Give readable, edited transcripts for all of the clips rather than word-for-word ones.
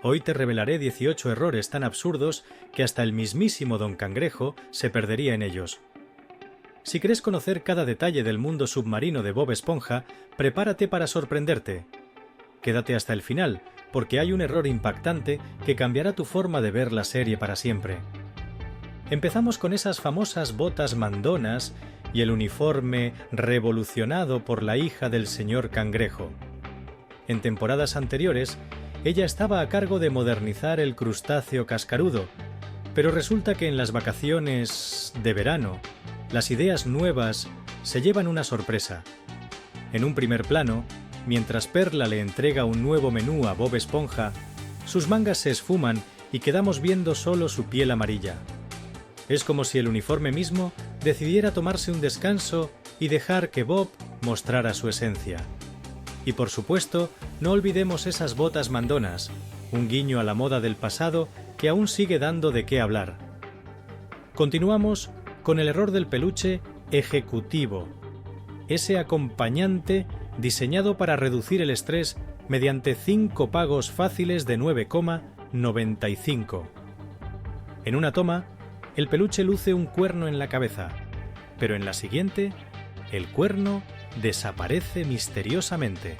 Hoy te revelaré 18 errores tan absurdos que hasta el mismísimo Don Cangrejo se perdería en ellos. Si quieres conocer cada detalle del mundo submarino de Bob Esponja, prepárate para sorprenderte. Quédate hasta el final, porque hay un error impactante que cambiará tu forma de ver la serie para siempre. Empezamos con esas famosas botas mandonas y el uniforme revolucionado por la hija del señor Cangrejo. En temporadas anteriores, ella estaba a cargo de modernizar el crustáceo cascarudo, pero resulta que en las vacaciones de verano, las ideas nuevas se llevan una sorpresa. En un primer plano, mientras Perla le entrega un nuevo menú a Bob Esponja, sus mangas se esfuman y quedamos viendo solo su piel amarilla. Es como si el uniforme mismo decidiera tomarse un descanso y dejar que Bob mostrara su esencia. Y por supuesto, no olvidemos esas botas mandonas, un guiño a la moda del pasado que aún sigue dando de qué hablar. Continuamos con el error del peluche ejecutivo, ese acompañante diseñado para reducir el estrés mediante 5 pagos fáciles de 9,95. En una toma, el peluche luce un cuerno en la cabeza, pero en la siguiente, el cuerno desaparece misteriosamente,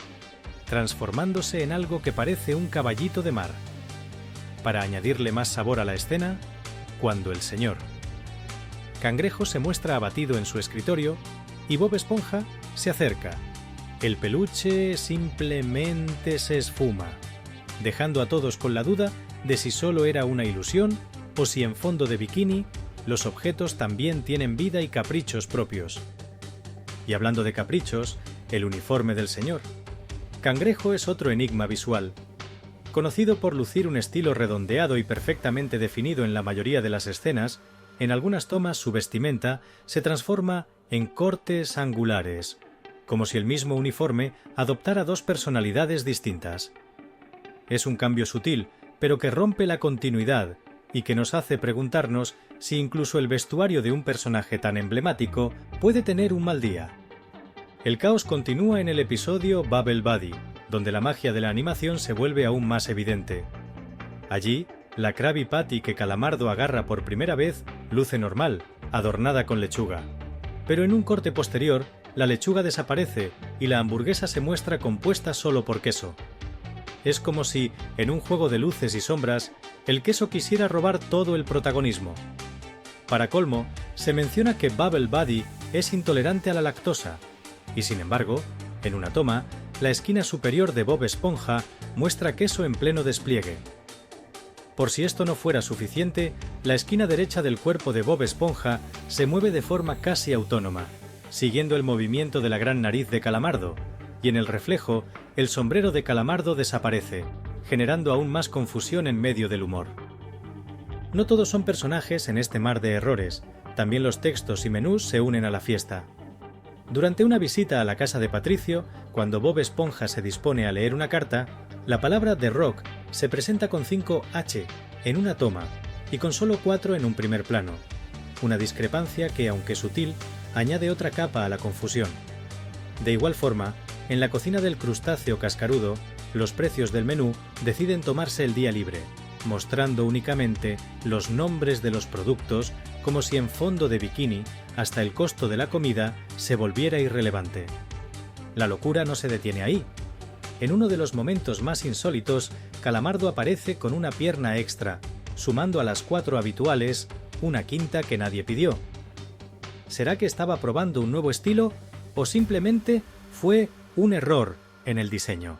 transformándose en algo que parece un caballito de mar. Para añadirle más sabor a la escena, cuando el señor Cangrejo se muestra abatido en su escritorio y Bob Esponja se acerca, el peluche simplemente se esfuma, dejando a todos con la duda de si solo era una ilusión o si en fondo de bikini los objetos también tienen vida y caprichos propios. Y hablando de caprichos, el uniforme del señor Cangrejo es otro enigma visual. Conocido por lucir un estilo redondeado y perfectamente definido en la mayoría de las escenas, en algunas tomas su vestimenta se transforma en cortes angulares, como si el mismo uniforme adoptara 2 personalidades distintas. Es un cambio sutil, pero que rompe la continuidad y que nos hace preguntarnos si incluso el vestuario de un personaje tan emblemático puede tener un mal día. El caos continúa en el episodio Bubble Buddy, donde la magia de la animación se vuelve aún más evidente. Allí, la Krabby Patty que Calamardo agarra por primera vez luce normal, adornada con lechuga. Pero en un corte posterior, la lechuga desaparece y la hamburguesa se muestra compuesta solo por queso. Es como si, en un juego de luces y sombras, el queso quisiera robar todo el protagonismo. Para colmo, se menciona que Bubble Buddy es intolerante a la lactosa, y sin embargo, en una toma, la esquina superior de Bob Esponja muestra queso en pleno despliegue. Por si esto no fuera suficiente, la esquina derecha del cuerpo de Bob Esponja se mueve de forma casi autónoma, siguiendo el movimiento de la gran nariz de Calamardo, y en el reflejo, el sombrero de Calamardo desaparece, generando aún más confusión en medio del humor. No todos son personajes en este mar de errores, también los textos y menús se unen a la fiesta. Durante una visita a la casa de Patricio, cuando Bob Esponja se dispone a leer una carta, la palabra The Rock se presenta con 5 H en una toma y con solo 4 en un primer plano, una discrepancia que, aunque sutil, añade otra capa a la confusión. De igual forma, en la cocina del crustáceo cascarudo, los precios del menú deciden tomarse el día libre, mostrando únicamente los nombres de los productos como si en fondo de bikini hasta el costo de la comida se volviera irrelevante. La locura no se detiene ahí. En uno de los momentos más insólitos, Calamardo aparece con una pierna extra, sumando a las 4 habituales una quinta que nadie pidió. ¿Será que estaba probando un nuevo estilo o simplemente fue un error en el diseño?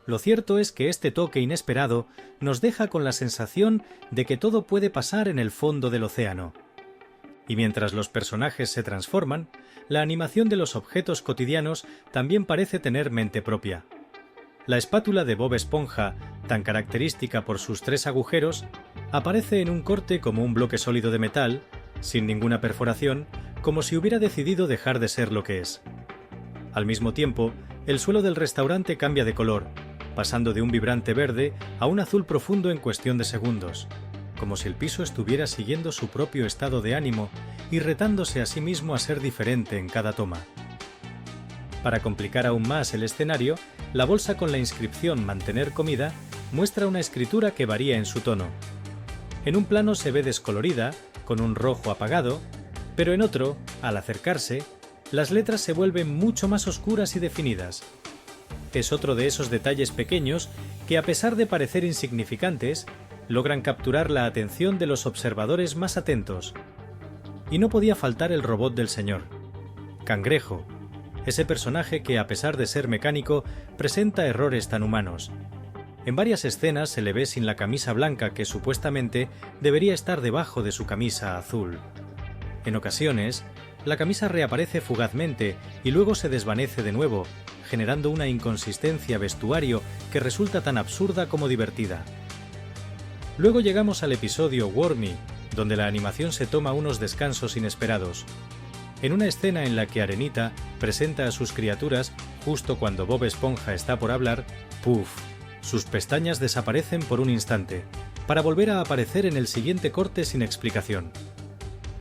Lo cierto es que este toque inesperado nos deja con la sensación de que todo puede pasar en el fondo del océano. Y mientras los personajes se transforman, la animación de los objetos cotidianos también parece tener mente propia. La espátula de Bob Esponja, tan característica por sus 3 agujeros, aparece en un corte como un bloque sólido de metal, sin ninguna perforación, como si hubiera decidido dejar de ser lo que es. Al mismo tiempo, el suelo del restaurante cambia de color, pasando de un vibrante verde a un azul profundo en cuestión de segundos, como si el piso estuviera siguiendo su propio estado de ánimo y retándose a sí mismo a ser diferente en cada toma. Para complicar aún más el escenario, la bolsa con la inscripción «Mantener comida» muestra una escritura que varía en su tono. En un plano se ve descolorida, con un rojo apagado, pero en otro, al acercarse, las letras se vuelven mucho más oscuras y definidas. Es otro de esos detalles pequeños que, a pesar de parecer insignificantes, logran capturar la atención de los observadores más atentos. Y no podía faltar el robot del señor. Cangrejo, ese personaje que, a pesar de ser mecánico, presenta errores tan humanos. En varias escenas se le ve sin la camisa blanca que supuestamente debería estar debajo de su camisa azul. En ocasiones, la camisa reaparece fugazmente y luego se desvanece de nuevo, generando una inconsistencia vestuario que resulta tan absurda como divertida. Luego llegamos al episodio Wormy, donde la animación se toma unos descansos inesperados. En una escena en la que Arenita presenta a sus criaturas justo cuando Bob Esponja está por hablar, ¡puf!, sus pestañas desaparecen por un instante, para volver a aparecer en el siguiente corte sin explicación.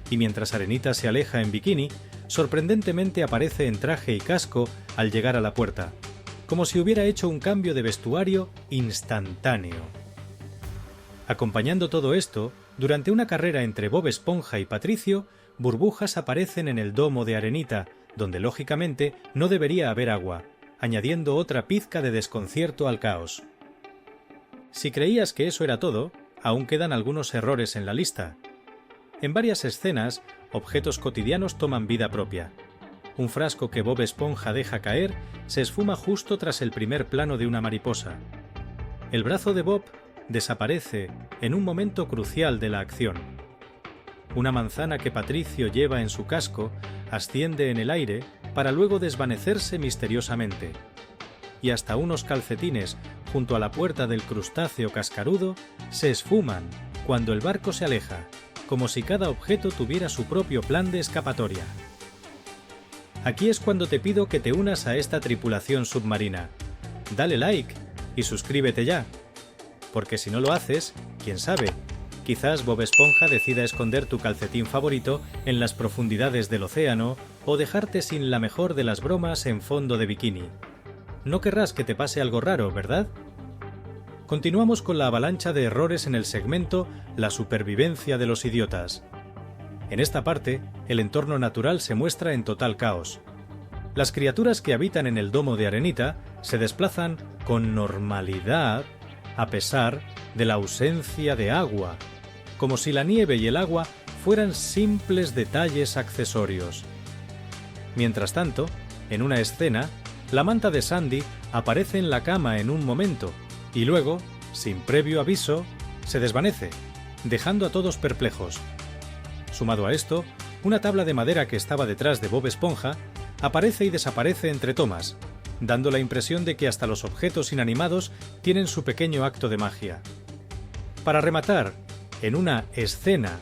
Y mientras Arenita se aleja en bikini, sorprendentemente aparece en traje y casco al llegar a la puerta, como si hubiera hecho un cambio de vestuario instantáneo. Acompañando todo esto, durante una carrera entre Bob Esponja y Patricio, burbujas aparecen en el domo de Arenita, donde lógicamente no debería haber agua, añadiendo otra pizca de desconcierto al caos. Si creías que eso era todo, aún quedan algunos errores en la lista. En varias escenas, objetos cotidianos toman vida propia. Un frasco que Bob Esponja deja caer se esfuma justo tras el primer plano de una mariposa. El brazo de Bob desaparece en un momento crucial de la acción. Una manzana que Patricio lleva en su casco asciende en el aire para luego desvanecerse misteriosamente. Y hasta unos calcetines junto a la puerta del crustáceo cascarudo se esfuman cuando el barco se aleja, como si cada objeto tuviera su propio plan de escapatoria. Aquí es cuando te pido que te unas a esta tripulación submarina. Dale like y suscríbete ya. Porque si no lo haces, quién sabe, quizás Bob Esponja decida esconder tu calcetín favorito en las profundidades del océano o dejarte sin la mejor de las bromas en fondo de bikini. No querrás que te pase algo raro, ¿verdad? Continuamos con la avalancha de errores en el segmento La supervivencia de los idiotas. En esta parte, el entorno natural se muestra en total caos. Las criaturas que habitan en el domo de Arenita se desplazan con normalidad a pesar de la ausencia de agua, como si la nieve y el agua fueran simples detalles accesorios. Mientras tanto, en una escena, la manta de Sandy aparece en la cama en un momento y luego, sin previo aviso, se desvanece, dejando a todos perplejos. Sumado a esto, una tabla de madera que estaba detrás de Bob Esponja aparece y desaparece entre tomas, dando la impresión de que hasta los objetos inanimados tienen su pequeño acto de magia. Para rematar, en una escena,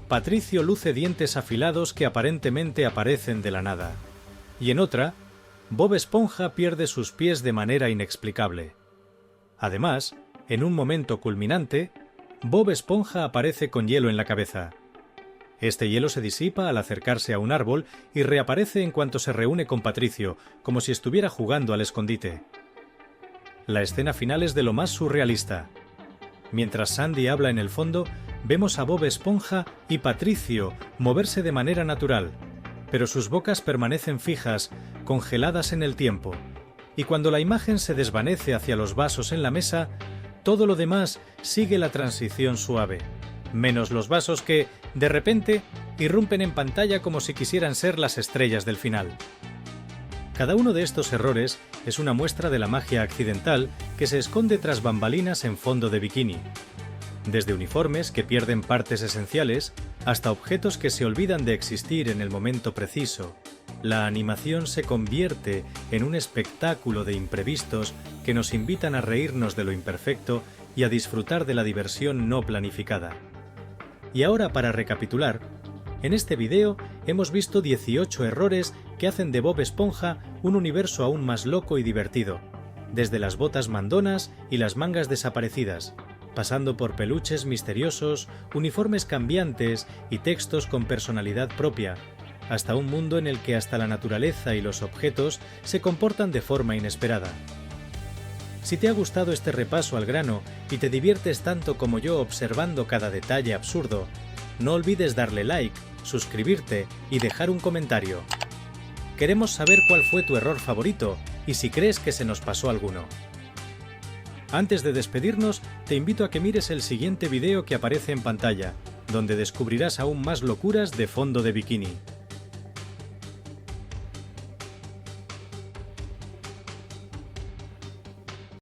Patricio luce dientes afilados que aparentemente aparecen de la nada, y en otra, Bob Esponja pierde sus pies de manera inexplicable. Además, en un momento culminante, Bob Esponja aparece con hielo en la cabeza. Este hielo se disipa al acercarse a un árbol y reaparece en cuanto se reúne con Patricio, como si estuviera jugando al escondite. La escena final es de lo más surrealista. Mientras Sandy habla en el fondo, vemos a Bob Esponja y Patricio moverse de manera natural, pero sus bocas permanecen fijas, congeladas en el tiempo, y cuando la imagen se desvanece hacia los vasos en la mesa, todo lo demás sigue la transición suave, menos los vasos que, de repente, irrumpen en pantalla como si quisieran ser las estrellas del final. Cada uno de estos errores es una muestra de la magia accidental que se esconde tras bambalinas en fondo de bikini. Desde uniformes que pierden partes esenciales hasta objetos que se olvidan de existir en el momento preciso, la animación se convierte en un espectáculo de imprevistos que nos invitan a reírnos de lo imperfecto y a disfrutar de la diversión no planificada. Y ahora, para recapitular, en este video hemos visto 18 errores que hacen de Bob Esponja un universo aún más loco y divertido, desde las botas mandonas y las mangas desaparecidas, pasando por peluches misteriosos, uniformes cambiantes y textos con personalidad propia, hasta un mundo en el que hasta la naturaleza y los objetos se comportan de forma inesperada. Si te ha gustado este repaso al grano y te diviertes tanto como yo observando cada detalle absurdo, no olvides darle like, suscribirte y dejar un comentario. Queremos saber cuál fue tu error favorito y si crees que se nos pasó alguno. Antes de despedirnos, te invito a que mires el siguiente video que aparece en pantalla, donde descubrirás aún más locuras de fondo de bikini.